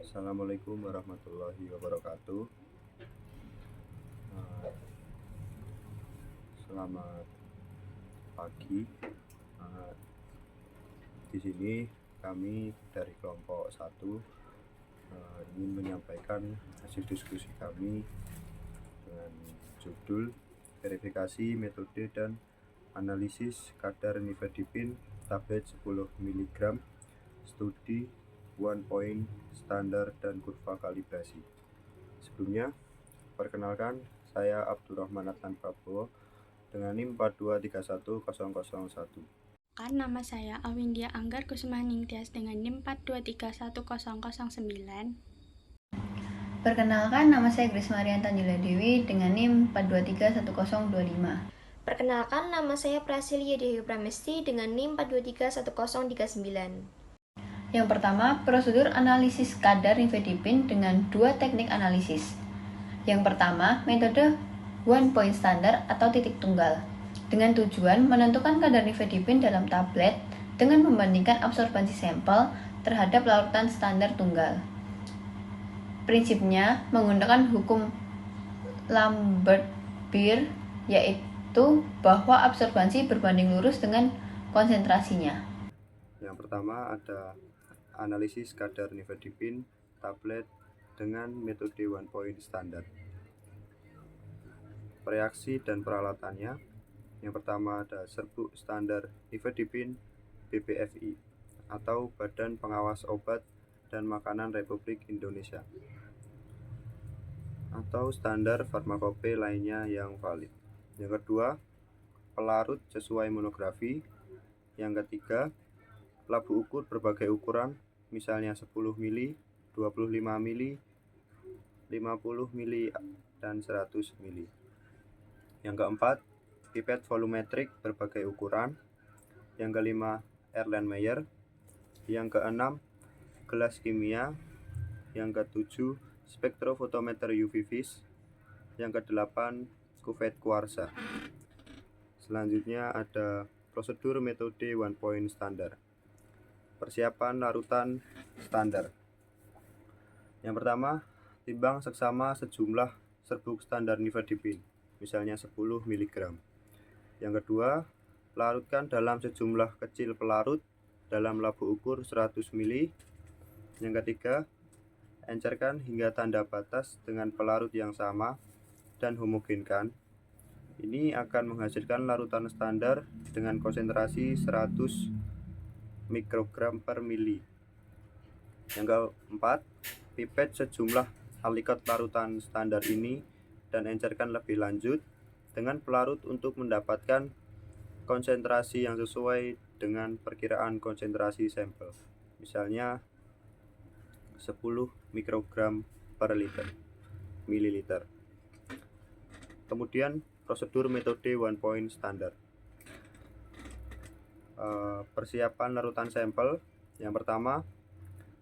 Assalamualaikum warahmatullahi wabarakatuh. Selamat pagi. Eh, di sini kami dari kelompok 1 ingin menyampaikan hasil diskusi kami dengan judul verifikasi metode dan analisis kadar nifedipin tablet 10 mg studi one point standar dan kurva kalibrasi. Sebelumnya, perkenalkan, saya Abdurrahman Adnan Prabowo dengan NIM 4231001. Nama saya Awindia Anggar Kusmaningtyas dengan NIM 4231009. Perkenalkan, nama saya Grace Marianta Tanjila Dewi dengan NIM 4231025. Perkenalkan, nama saya Prasilia Dewi Pramesti dengan NIM 4231039. Yang pertama, prosedur analisis kadar nifedipin dengan dua teknik analisis. Yang pertama, metode one point standar atau titik tunggal, dengan tujuan menentukan kadar nifedipin dalam tablet dengan membandingkan absorbansi sampel terhadap larutan standar tunggal. Prinsipnya menggunakan hukum Lambert-Beer, yaitu bahwa absorbansi berbanding lurus dengan konsentrasinya. Yang pertama ada analisis kadar nifedipin tablet dengan metode one point standar. Reaksi dan peralatannya. Yang pertama ada serbuk standar nifedipin BPFI atau Badan Pengawas Obat dan Makanan Republik Indonesia, atau standar farmakope lainnya yang valid. Yang kedua, pelarut sesuai monografi. Yang ketiga, labu ukur berbagai ukuran, misalnya 10 mili, 25 mili, 50 mili, dan 100 mili. Yang keempat, pipet volumetrik berbagai ukuran. Yang kelima, Erlenmeyer. Yang keenam, gelas kimia. Yang ketujuh, spektrofotometer UV vis. Yang kedelapan, kuvette kuarsa. Selanjutnya ada prosedur metode one point standar. Persiapan larutan standar. Yang pertama, timbang seksama sejumlah serbuk standar nifedipin, misalnya 10 mg. Yang kedua, larutkan dalam sejumlah kecil pelarut dalam labu ukur 100 mili. Yang ketiga, encerkan hingga tanda batas dengan pelarut yang sama dan homogenkan. Ini akan menghasilkan larutan standar dengan konsentrasi 100 mikrogram per mili. Yang keempat, pipet sejumlah alikot larutan standar ini dan encerkan lebih lanjut dengan pelarut untuk mendapatkan konsentrasi yang sesuai dengan perkiraan konsentrasi sampel, misalnya 10 mikrogram per mililiter. Kemudian prosedur metode one point standar. Persiapan larutan sampel. Yang pertama,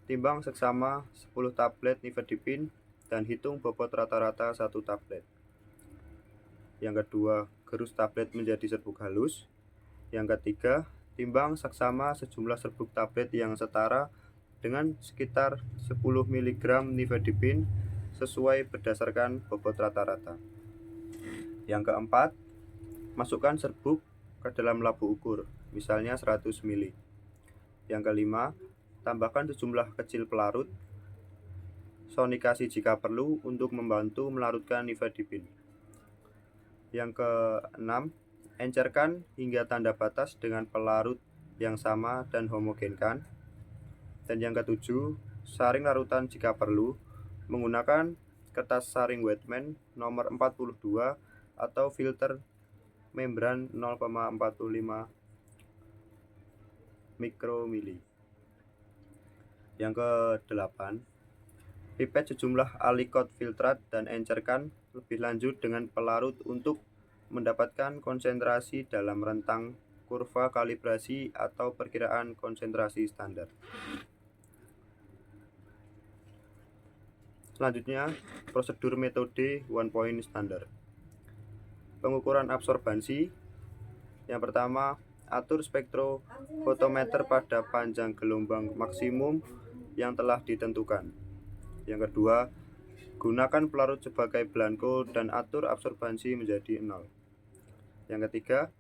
timbang seksama 10 tablet nifedipin dan hitung bobot rata-rata satu tablet. Yang kedua, gerus tablet menjadi serbuk halus. Yang ketiga, timbang seksama sejumlah serbuk tablet yang setara dengan sekitar 10 mg nifedipin sesuai berdasarkan bobot rata-rata. Yang keempat, masukkan serbuk ke dalam labu ukur, misalnya 100 mili. Yang kelima, tambahkan sejumlah kecil pelarut, sonikasi jika perlu untuk membantu melarutkan nifedipin. Yang keenam, encerkan hingga tanda batas dengan pelarut yang sama dan homogenkan. Dan yang ketujuh, saring larutan jika perlu menggunakan kertas saring Wetman nomor 42 atau filter membran 0,45 mikromili. Yang kedelapan, pipet sejumlah alikot filtrat dan encerkan lebih lanjut dengan pelarut untuk mendapatkan konsentrasi dalam rentang kurva kalibrasi atau perkiraan konsentrasi standar. Selanjutnya, prosedur metode one point standar. Pengukuran absorbansi. Yang pertama, atur spektrofotometer pada panjang gelombang maksimum yang telah ditentukan. Yang kedua, gunakan pelarut sebagai blanko dan atur absorbansi menjadi 0. Yang ketiga,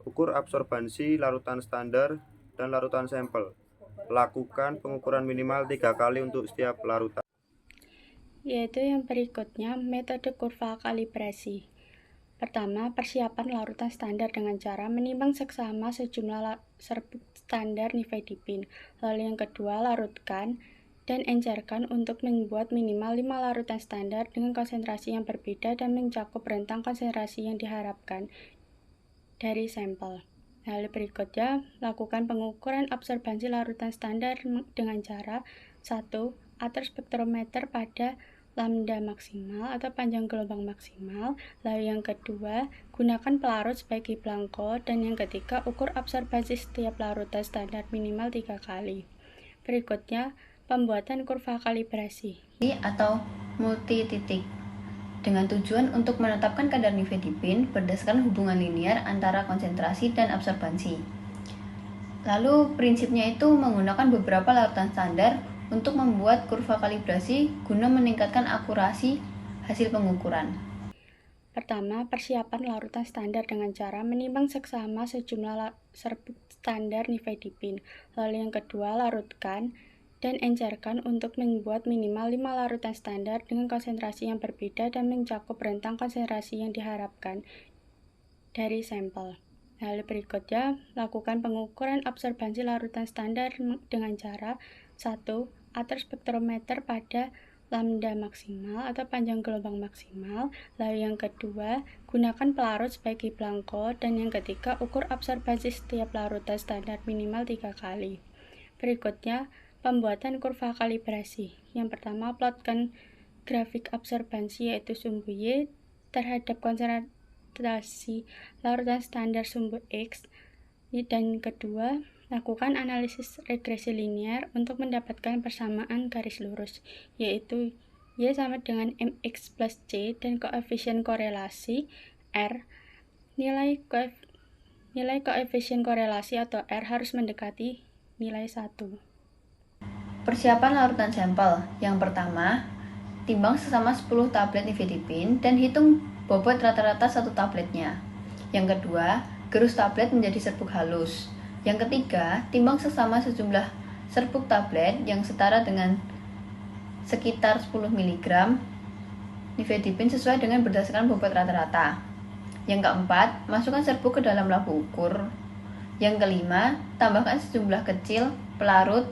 ukur absorbansi larutan standar dan larutan sampel. Lakukan pengukuran minimal 3 kali untuk setiap larutan. Yaitu yang berikutnya, metode kurva kalibrasi. Pertama, persiapan larutan standar dengan cara menimbang seksama sejumlah serbuk standar nifedipin. Lalu yang kedua, larutkan dan encerkan untuk membuat minimal 5 larutan standar dengan konsentrasi yang berbeda dan mencakup rentang konsentrasi yang diharapkan dari sampel. Lalu berikutnya, lakukan pengukuran absorbansi larutan standar dengan cara 1. Atur spektrometer pada lambda maksimal atau panjang gelombang maksimal. Lalu yang kedua, gunakan pelarut sebagai blanko. Dan yang ketiga, ukur absorbansi setiap larutan standar minimal 3 kali. Berikutnya, pembuatan kurva kalibrasi atau multi titik dengan tujuan untuk menetapkan kadar nifedipin berdasarkan hubungan linear antara konsentrasi dan absorbansi. Lalu prinsipnya itu menggunakan beberapa larutan standar untuk membuat kurva kalibrasi guna meningkatkan akurasi hasil pengukuran. Pertama, persiapan larutan standar dengan cara menimbang seksama sejumlah serbuk standar nifedipin. Lalu yang kedua, larutkan dan encerkan untuk membuat minimal 5 larutan standar dengan konsentrasi yang berbeda dan mencakup rentang konsentrasi yang diharapkan dari sampel. Lalu berikutnya, lakukan pengukuran absorbansi larutan standar dengan cara 1. Atur spektrometer pada lambda maksimal atau panjang gelombang maksimal. Lalu yang kedua, gunakan pelarut sebagai blanko. Dan yang ketiga, ukur absorbansi setiap larutan standar minimal 3 kali. Berikutnya, pembuatan kurva kalibrasi. Yang pertama, plotkan grafik absorbansi yaitu sumbu Y terhadap konsentrasi larutan standar sumbu X. Dan kedua, lakukan analisis regresi linear untuk mendapatkan persamaan garis lurus, yaitu Y sama dengan MX plus C dan koefisien korelasi R. Nilai koefisien korelasi atau R harus mendekati nilai 1. Persiapan larutan sampel. Yang pertama, timbang sesama 10 tablet nifedipin dan hitung bobot rata-rata satu tabletnya. Yang kedua, gerus tablet menjadi serbuk halus. Yang ketiga, timbang sesama sejumlah serbuk tablet yang setara dengan sekitar 10 mg nifedipin sesuai dengan berdasarkan bobot rata-rata. Yang keempat, masukkan serbuk ke dalam lampu ukur. Yang kelima, tambahkan sejumlah kecil pelarut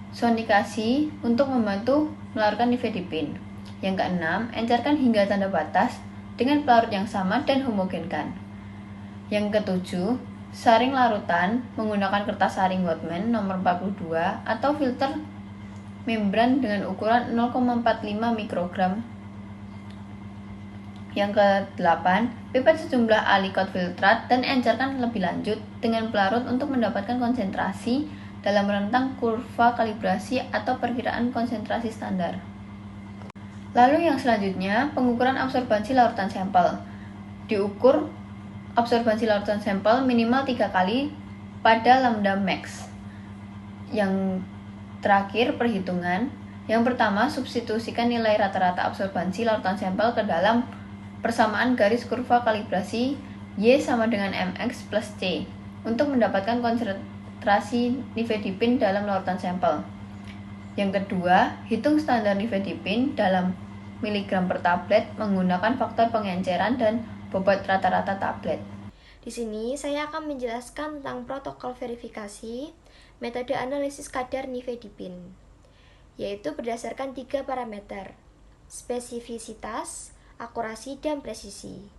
sonikasi untuk membantu melarutkan nifedipin. Yang keenam, encerkan hingga tanda batas dengan pelarut yang sama dan homogenkan. Yang ketujuh, saring larutan menggunakan kertas saring Whatman nomor 42 atau filter membran dengan ukuran 0,45 mikrogram. Yang ke-8, pipet sejumlah alikot filtrat dan encerkan lebih lanjut dengan pelarut untuk mendapatkan konsentrasi dalam rentang kurva kalibrasi atau perkiraan konsentrasi standar. Lalu yang selanjutnya, pengukuran absorbansi larutan sampel. Diukur absorbansi larutan sampel minimal 3 kali pada lambda max. Yang terakhir, perhitungan. Yang pertama, substitusikan nilai rata-rata absorbansi larutan sampel ke dalam persamaan garis kurva kalibrasi Y sama dengan MX plus C untuk mendapatkan konsentrasi nifedipin dalam larutan sampel. Yang kedua, hitung standar nifedipin dalam miligram per tablet menggunakan faktor pengenceran dan bobot rata-rata tablet. Di sini saya akan menjelaskan tentang protokol verifikasi metode analisis kadar nifedipin, yaitu berdasarkan 3 parameter: spesifisitas, akurasi, dan presisi.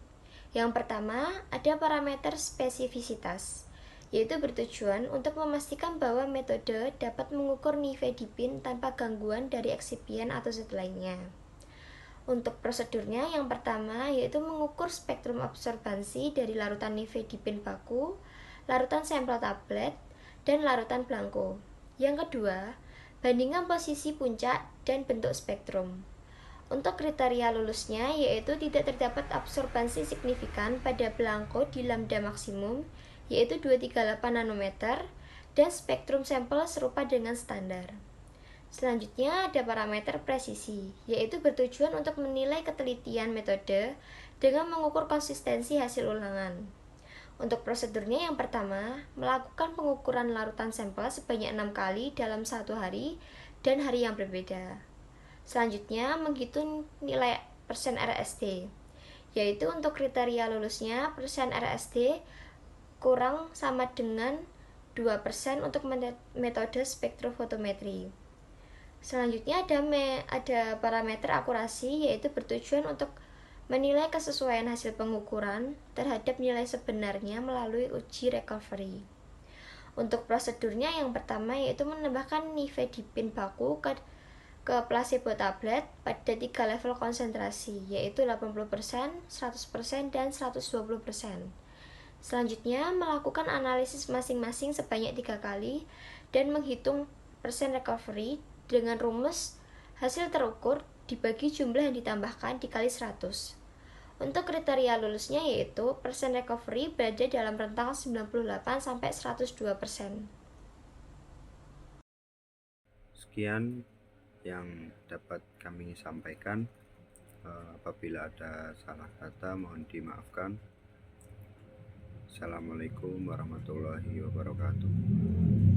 Yang pertama, ada parameter spesifisitas, yaitu bertujuan untuk memastikan bahwa metode dapat mengukur nifedipin tanpa gangguan dari eksipien atau zat lainnya. Untuk prosedurnya, yang pertama yaitu mengukur spektrum absorbansi dari larutan nifedipin baku, larutan sampel tablet, dan larutan blanko. Yang kedua, bandingkan posisi puncak dan bentuk spektrum. Untuk kriteria lulusnya yaitu tidak terdapat absorbansi signifikan pada blanko di lambda maksimum, yaitu 238 nanometer, dan spektrum sampel serupa dengan standar. Selanjutnya ada parameter presisi, yaitu bertujuan untuk menilai ketelitian metode dengan mengukur konsistensi hasil ulangan. Untuk prosedurnya yang pertama, melakukan pengukuran larutan sampel sebanyak 6 kali dalam satu hari dan hari yang berbeda. Selanjutnya, menghitung nilai persen RSD, yaitu untuk kriteria lulusnya persen RSD kurang sama dengan 2% untuk metode spektrofotometri. Selanjutnya ada parameter akurasi, yaitu bertujuan untuk menilai kesesuaian hasil pengukuran terhadap nilai sebenarnya melalui uji recovery. Untuk prosedurnya yang pertama yaitu menambahkan nifedipin baku ke placebo tablet pada 3 level konsentrasi, yaitu 80%, 100%, dan 120%. Selanjutnya, melakukan analisis masing-masing sebanyak 3 kali dan menghitung persen recovery dengan rumus hasil terukur dibagi jumlah yang ditambahkan dikali 100. Untuk kriteria lulusnya yaitu persen recovery berada dalam rentang 98-102%. Sekian yang dapat kami sampaikan. Apabila ada salah kata mohon dimaafkan. Assalamualaikum warahmatullahi wabarakatuh.